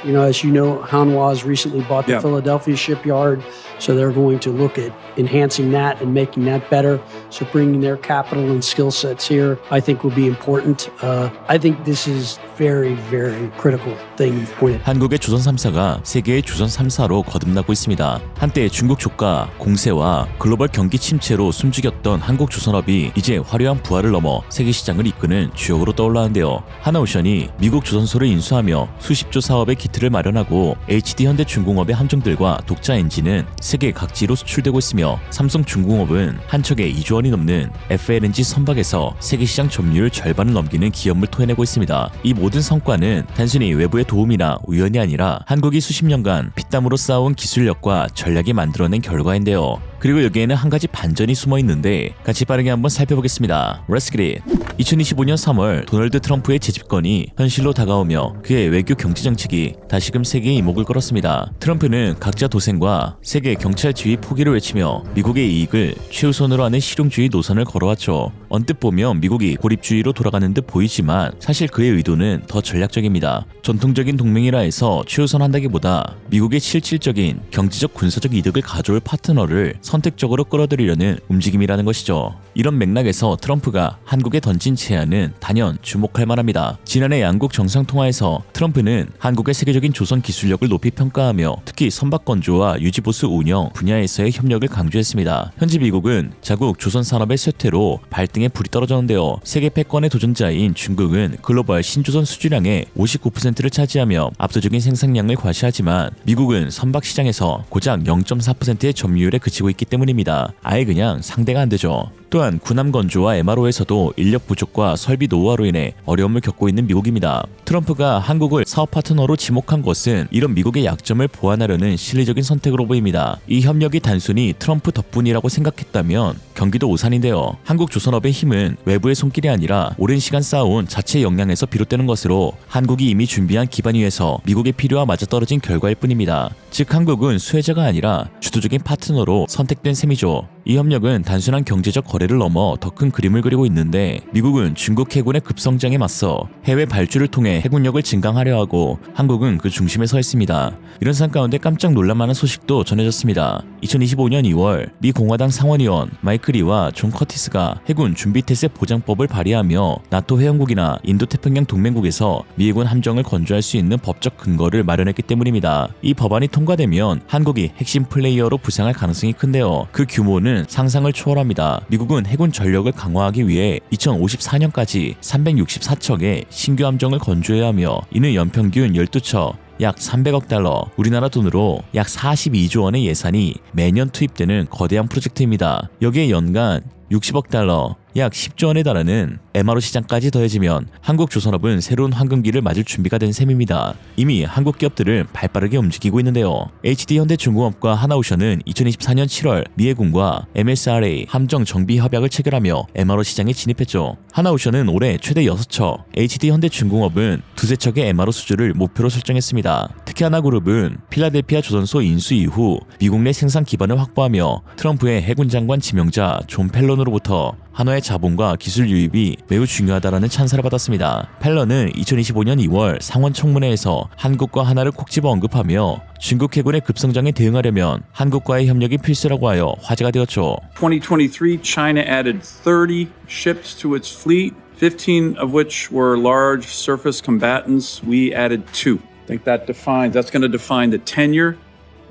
You know, as you know, Hanwha has recently bought the Philadelphia shipyard, so they're going to look at enhancing that and making that better. So bringing their capital and skill sets here, I think will be important. I think this is very, very critical thing you've pointed. 한국의 조선 3사가 세계의 조선 3사로 거듭나고 있습니다. 한때 중국 조가, 공세와 글로벌 경기 침체로 숨죽였던 한국 조선업이 이제 화려한 부활을 넘어 세계 시장을 이끄는 주역으로 떠올랐는데요. 하나오션이 미국 조선소를 인수하며 수십조 사업의 기틀을 마련하고 HD 현대중공업의 함정들과 독자 엔진은 세계 각지로 수출되고 있으며 삼성중공업은 한 척에 2조 원이 넘는 FLNG 선박에서 세계 시장 점유율 절반을 넘기는 기업을 토해내고 있습니다. 이 모든 성과는 단순히 외부의 도움이나 우연이 아니라 한국이 수십 년간 피땀으로 쌓아온 기술력과 전략이 만들어낸 결과인데요. 그리고 여기에는 한 가지 반전이 숨어 있는데 같이 빠르게 한번 살펴보겠습니다. Let's get it. 2025년 3월 도널드 트럼프의 재집권이 현실로 다가오며 그의 외교 경제 정책이 다시금 세계에 이목을 끌었습니다. 트럼프는 각자 도생과 세계 경찰 지위 포기를 외치며 미국의 이익을 최우선으로 하는 실용주의 노선을 걸어왔죠. 언뜻 보면 미국이 고립주의로 돌아가는 듯 보이지만 사실 그의 의도는 더 전략적입니다. 전통적인 동맹이라 해서 최우선한다기보다 미국의 실질적인 경제적 군사적 이득을 가져올 파트너를 선택적으로 끌어들이려는 움직임이라는 것이죠. 이런 맥락에서 트럼프가 한국에 던진 제안은 단연 주목할 만합니다. 지난해 양국 정상통화에서 트럼프는 한국의 세계적인 조선 기술력을 높이 평가하며 특히 선박건조와 유지보수 운영 분야에서의 협력을 강조했습니다. 현재 미국은 자국 조선 산업의 쇠퇴로 발등에 불이 떨어졌는데요. 세계 패권의 도전자인 중국은 글로벌 신조선 수주량의 59%를 차지하며 압도적인 생산량을 과시하지만 미국은 선박 시장에서 고작 0.4%의 점유율에 그치고 있기 때문입니다. 아예 그냥 상대가 안 되죠. 또한 군함 건조와 MRO에서도 인력 부족과 설비 노후화로 인해 어려움을 겪고 있는 미국입니다. 트럼프가 한국을 사업 파트너로 지목한 것은 이런 미국의 약점을 보완하려는 실리적인 선택으로 보입니다. 이 협력이 단순히 트럼프 덕분이라고 생각했다면 경기도 오산인데요. 한국 조선업의 힘은 외부의 손길이 아니라 오랜 시간 쌓아온 자체 역량에서 비롯되는 것으로 한국이 이미 준비한 기반 위에서 미국의 필요와 맞아떨어진 결과일 뿐입니다. 즉 한국은 수혜자가 아니라 주도적인 파트너로 선택된 셈이죠. 이 협력은 단순한 경제적 거래를 넘어 더 큰 그림을 그리고 있는데 미국은 중국 해군의 급성장에 맞서 해외 발주를 통해 해군력을 증강하려 하고 한국은 그 중심에 서 있습니다. 이런 상황 가운데 깜짝 놀랄만한 소식도 전해졌습니다. 2025년 2월 미 공화당 상원의원 마이클 리와 존 커티스가 해군 준비태세 보장법을 발의하며 나토 회원국이나 인도태평양 동맹국에서 미 해군 함정을 건조할 수 있는 법적 근거를 마련했기 때문입니다. 이 법안이 통과되면 한국이 핵심 플레이어로 부상할 가능성이 큰데요. 그 규모는 상상을 초월합니다. 미국은 해군 전력을 강화하기 위해 2054년까지 364척의 신규 함정을 건조해야 하며 이는 연평균 12척 약 300억 달러, 우리나라 돈으로 약 42조 원의 예산이 매년 투입되는 거대한 프로젝트입니다. 여기에 연간 60억 달러, 약 10조 원에 달하는 MRO 시장까지 더해지면 한국 조선업은 새로운 황금기를 맞을 준비가 된 셈입니다. 이미 한국 기업들은 발빠르게 움직이고 있는데요. HD 현대중공업과 하나오션은 2024년 7월 미 해군과 MSRA 함정 정비 협약을 체결하며 MRO 시장에 진입했죠. 하나오션은 올해 최대 6척, HD 현대중공업은 2~3척의 MRO 수주를 목표로 설정했습니다. 특히 하나그룹은 필라델피아 조선소 인수 이후 미국 내 생산 기반을 확보하며 트럼프의 해군 장관 지명자 존 펠런으로부터 한화의 자본과 기술 유입이 매우 중요하다라는 찬사를 받았습니다. 펠런은 2025년 2월 상원 청문회에서 한국과 하나를 콕 집어 언급하며 중국 해군의 급성장에 대응하려면 한국과의 협력이 필수라고 하여 화제가 되었죠. 2023, China added 30 ships to its fleet, 15 of which were large surface combatants. We added 2. I think that's going to define the tenure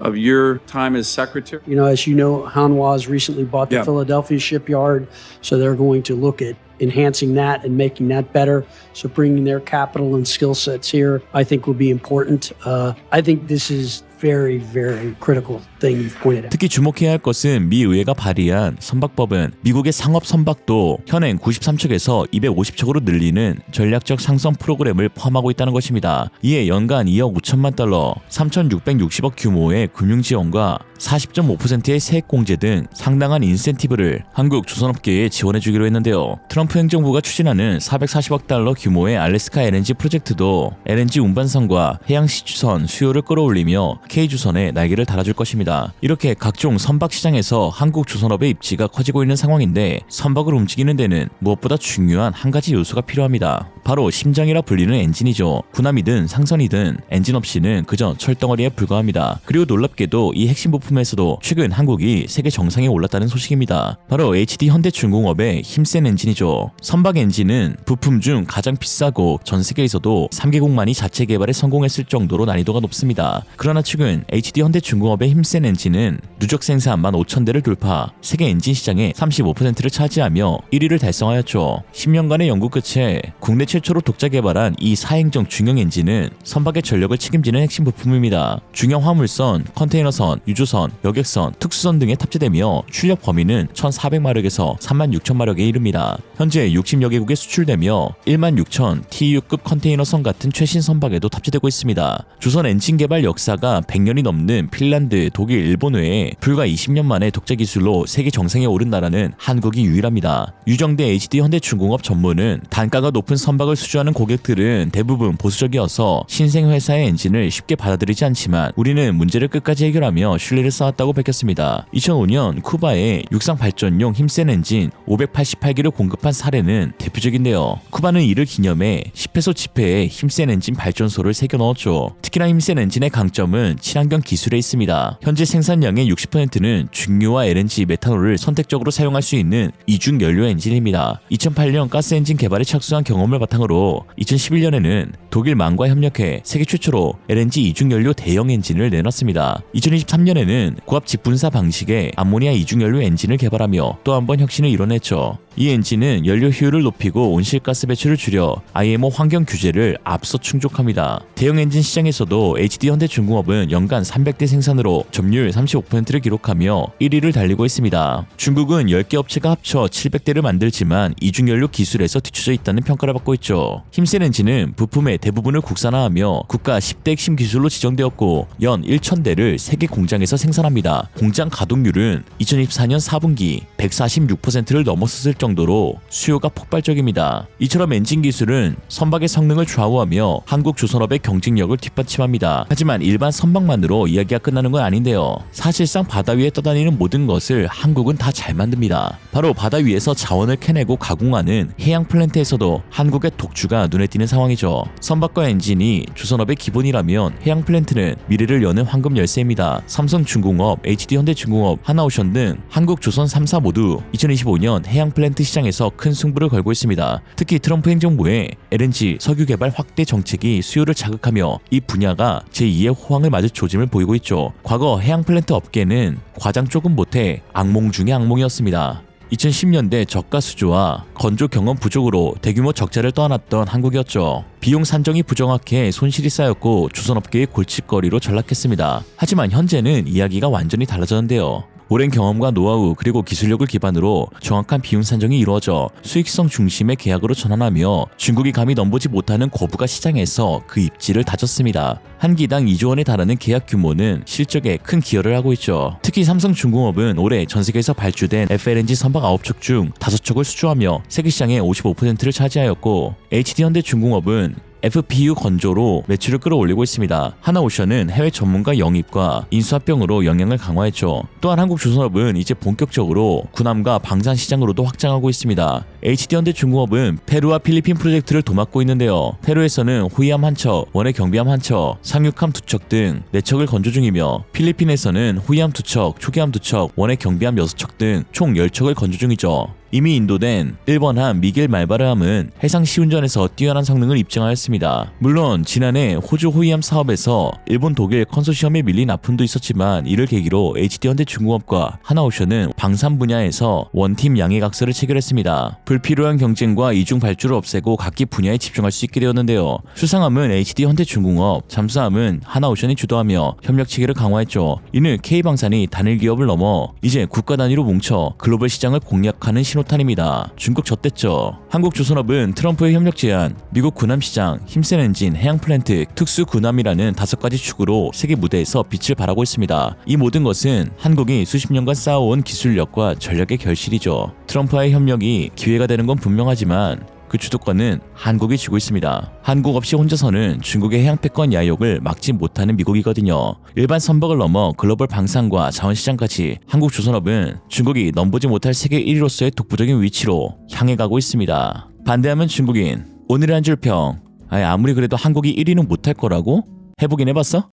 of your time as secretary. You know, as you know, Hanwha has recently bought the Philadelphia shipyard, so they're going to look at enhancing that and making that better. So bringing their capital and skill sets here, I think will be important. I think this is very, very critical thing you've pointed out. 특히 주목해야 할 것은 미 의회가 발의한 선박법은 미국의 상업 선박도 현행 93척에서 250척으로 늘리는 전략적 상선 프로그램을 포함하고 있다는 것입니다. 이에 연간 2억 5천만 달러, 3,660억 규모의 금융지원과 40.5%의 세액 공제 등 상당한 인센티브를 한국 조선업계에 지원해주기로 했는데요. 트럼프 행정부가 추진하는 440억 달러 규모의 알래스카 LNG 프로젝트도 LNG 운반선과 해양 시추선 수요를 끌어올리며 K주선에 날개를 달아줄 것입니다. 이렇게 각종 선박 시장에서 한국조선업의 입지가 커지고 있는 상황인데 선박을 움직이는 데는 무엇보다 중요한 한 가지 요소가 필요합니다. 바로 심장이라 불리는 엔진이죠. 군함이든 상선이든 엔진 없이는 그저 철덩어리에 불과합니다. 그리고 놀랍게도 이 핵심 부품에서도 최근 한국이 세계 정상에 올랐다는 소식입니다. 바로 HD 현대중공업의 힘센 엔진이죠. 선박 엔진은 부품 중 가장 비싸고 전 세계에서도 3개국만이 자체 개발에 성공했을 정도로 난이도가 높습니다. 그러나 최근 HD 현대중공업의 힘센 엔진은 누적 생산 15,000대를 돌파, 세계 엔진 시장의 35%를 차지하며 1위를 달성하였죠. 10년간의 연구 끝에 국내 최초로 독자 개발한 이 사행정 중형 엔진은 선박의 전력을 책임지는 핵심 부품입니다. 중형 화물선, 컨테이너선, 유조선, 여객선, 특수선 등에 탑재되며 출력 범위는 1,400마력에서 36,000마력에 이릅니다. 현재 60여 개국에 수출되며 16,000 TEU급 컨테이너선 같은 최신 선박에도 탑재되고 있습니다. 조선 엔진 개발 역사가 100년이 넘는 핀란드, 독일, 일본 외에 불과 20년 만에 독자 기술로 세계 정상에 오른 나라는 한국이 유일합니다. 유정대 HD 현대중공업 전문은 단가가 높은 선박을 수주하는 고객들은 대부분 보수적이어서 신생 회사의 엔진을 쉽게 받아들이지 않지만 우리는 문제를 끝까지 해결하며 신뢰를 쌓았다고 밝혔습니다. 2005년 쿠바에 육상 발전용 힘센 엔진 588기를 공급한 사례는 대표적인데요. 쿠바는 이를 기념해 10페소 지폐에 힘센 엔진 발전소를 새겨 넣었죠. 특히나 힘센 엔진의 강점은 친환경 기술에 있습니다. 현재 생산량의 60%는 중유와 LNG, 메탄올을 선택적으로 사용할 수 있는 이중 연료 엔진입니다. 2008년 가스 엔진 개발에 착수한 경험을 바탕으로 2011년에는 독일 망과 협력해 세계 최초로 LNG 이중 연료 대형 엔진을 내놨습니다. 2023년에는 고압 직분사 방식의 암모니아 이중 연료 엔진을 개발하며 또 한 번 혁신을 이뤄냈죠. 이 엔진은 연료 효율을 높이고 온실가스 배출을 줄여 IMO 환경 규제를 앞서 충족합니다. 대형 엔진 시장에서도 HD 현대중공업은 연간 300대 생산으로 점유율 35%를 기록하며 1위를 달리고 있습니다. 중국은 10개 업체가 합쳐 700대를 만들지만 이중연료 기술에서 뒤처져 있다는 평가를 받고 있죠. 힘센 엔진은 부품의 대부분을 국산화하며 국가 10대 핵심 기술로 지정되었고 연 1,000대를 세계 공장에서 생산합니다. 공장 가동률은 2024년 4분기 146%를 넘어섰을 정도로 수요가 폭발적입니다. 이처럼 엔진 기술은 선박의 성능을 좌우하며 한국조선업의 경쟁력을 뒷받침합니다. 하지만 일반 선박만으로 이야기가 끝나는 건 아닌데요. 사실상 바다 위에 떠다니는 모든 것을 한국은 다 잘 만듭니다. 바로 바다 위에서 자원을 캐내고 가공하는 해양 플랜트에서도 한국의 독주가 눈에 띄는 상황이죠. 선박과 엔진이 조선업의 기본이라면 해양 플랜트는 미래를 여는 황금 열쇠입니다. 삼성중공업, HD현대중공업, 하나오션 등 한국 조선 3사 모두 2025년 해양 플랜트 시장에서 큰 승부를 걸고 있습니다. 특히 트럼프 행정부의 LNG 석유 개발 확대 정책이 수요를 자극하며 이 분야가 제2의 호황을 맞을 조짐을 보이고 있죠. 과거 해양 플랜트 업계는 과장 조금 못해 악몽 중의 악몽이었습니다. 2010년대 저가 수주와 건조 경험 부족으로 대규모 적자를 떠안았던 한국이었죠. 비용 산정이 부정확해 손실이 쌓였고 조선업계의 골칫거리로 전락했습니다. 하지만 현재는 이야기가 완전히 달라졌는데요. 오랜 경험과 노하우 그리고 기술력을 기반으로 정확한 비용 산정이 이루어져 수익성 중심의 계약으로 전환하며 중국이 감히 넘보지 못하는 거부가 시장에서 그 입지를 다졌습니다. 한 기당 2조 원에 달하는 계약 규모는 실적에 큰 기여를 하고 있죠. 특히 삼성중공업은 올해 전 세계에서 발주된 FLNG 선박 9척 중 5척을 수주하며 세계 시장의 55%를 차지하였고 HD현대중공업은 FPU 건조로 매출을 끌어올리고 있습니다. 하나오션은 해외 전문가 영입과 인수합병으로 영향을 강화했죠. 또한 한국조선업은 이제 본격적으로 군함과 방산 시장으로도 확장하고 있습니다. HD현대중공업은 페루와 필리핀 프로젝트를 도맡고 있는데요. 페루에서는 호위함 1척, 원해 경비함 1척, 상륙함 2척 등 4척을 건조 중이며 필리핀에서는 호위함 2척, 초기함 2척, 원해 경비함 6척 등 총 10척을 건조 중이죠. 이미 인도된 일본함 미겔 말바르함은 해상 시운전에서 뛰어난 성능을 입증하였습니다. 물론 지난해 호주 호위함 사업에서 일본 독일 컨소시엄에 밀린 아픔도 있었지만 이를 계기로 HD현대중공업과 하나오션은 방산 분야에서 원팀 양해각서를 체결했습니다. 불필요한 경쟁과 이중 발주를 없애고 각기 분야에 집중할 수 있게 되었는데요. 수상함은 HD현대중공업, 잠수함은 하나오션이 주도하며 협력 체계를 강화했죠. 이는 K방산이 단일 기업을 넘어 이제 국가 단위로 뭉쳐 글로벌 시장을 공략하는 신호탄입니다. 중국 젖댔죠. 한국조선업은 트럼프의 협력 제안, 미국 군함시장, 힘센 엔진, 해양 플랜트, 특수 군함이라는 5가지 축으로 세계 무대에서 빛을 발하고 있습니다. 이 모든 것은 한국이 수십 년간 쌓아온 기술력과 전략의 결실이죠. 트럼프와의 협력이 기회가 되는 건 분명하지만 그 주도권은 한국이 쥐고 있습니다. 한국 없이 혼자서는 중국의 해양 패권 야욕을 막지 못하는 미국이거든요. 일반 선박을 넘어 글로벌 방산과 자원시장까지 한국 조선업은 중국이 넘보지 못할 세계 1위로서의 독보적인 위치로 향해 가고 있습니다. 반대하면 중국인, 오늘의 한 줄 평. 아무리 그래도 한국이 1위는 못할 거라고? 해보긴 해봤어?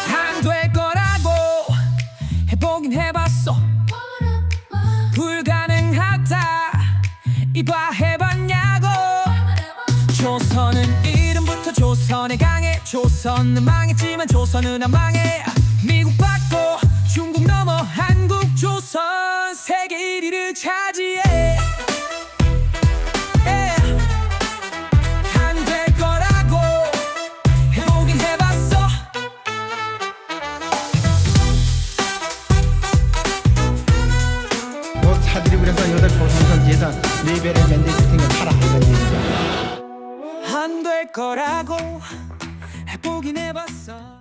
안 될 거라고 해보긴 해봤어. 불가능하다 이봐 해봤냐고. 조선은 이름부터 조선에 강해. 조선은 망했지만 조선은 안 망해. 미국 받고 중국 넘어 한국 조선 세계 1위를 차지해. 안 될 거라고 해보긴 해봤어. 요 사들이 그래서 여덟 조선선 예산 4배를 만들 테니까 타라 이런 얘기죠. 안 될 거라고 해보긴 해봤어.